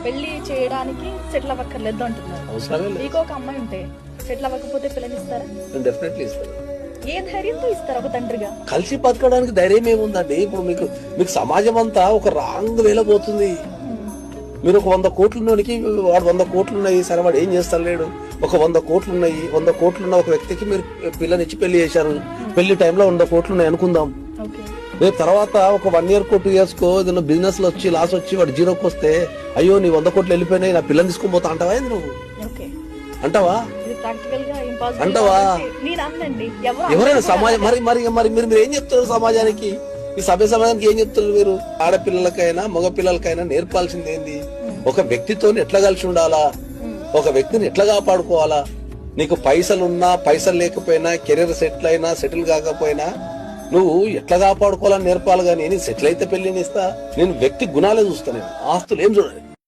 పెళ్లి చేయడానికి సెటిల్ అవ్వక్కర్లేదు అంటున్నారు. అవసరమే లేదు. మీకు ఒక అమ్మాయి ఉంటే సెటిల్ అవ్వకపోతే పిల్లలు ఇస్తారా? డెఫినెట్లీ ఇస్తాను. ఏ ధైర్యంతో ఇస్తారు ఒక తండ్రిగా? కలిసి బతకడానికి ధైర్యం ఏముందండి? ఇప్పుడు మీకు సమాజం అంతా ఒక రాంగ్ వేలో పోతుంది. మీరు ఒక 100 కోట్లున్నోనికి వాడు 100 కోట్లు ఉన్నాయి, సరే వాడు ఏం చేస్తాడు లేడు. ఒక 100 కోట్లు ఉన్నాయి, 100 కోట్లున్న ఒక వ్యక్తికి మీరు పిల్లనిచ్చి పెళ్లి చేశారు. పెళ్లి టైంలో 100 కోట్లు ఉన్నాయి అనుకుందాం. రేపు తర్వాత ఒక 1 year 2 years కో ఏదైనా బిజినెస్ లో వచ్చి లాస్ వచ్చి వాడు జీరోకి వస్తే, అయ్యో నీ 100 కోట్లు వెళ్ళిపోయినాయి, నా పిల్లని తీసుకొని పోతా అంటావా? నువ్వు అంటావా? అంటావా? ఎవరైనా సమాజం మరి మరి మరి మీరు ఏం చెప్తారు సమాజానికి? ఈ సమాజానికి ఏం చెప్తారు మీరు? ఆడపిల్లలకైనా మగ పిల్లలకైనా నేర్పాల్సింది ఏంది? ఒక వ్యక్తితో ఎట్లా కలిసి ఉండాలా, ఒక వ్యక్తిని ఎట్లా కాపాడుకోవాలా. నీకు పైసలున్నా పైసలు లేకపోయినా, కెరీర్ సెటిల్ అయినా సెటిల్ కాకపోయినా నువ్వు ఎట్లా కాపాడుకోవాలని నేర్పాలి. కానీ నేను సెటిల్ అయితే పెళ్లినిస్తా, నేను వ్యక్తి గుణాలే చూస్తా, నేను ఆస్తులు ఏం చూడాలి.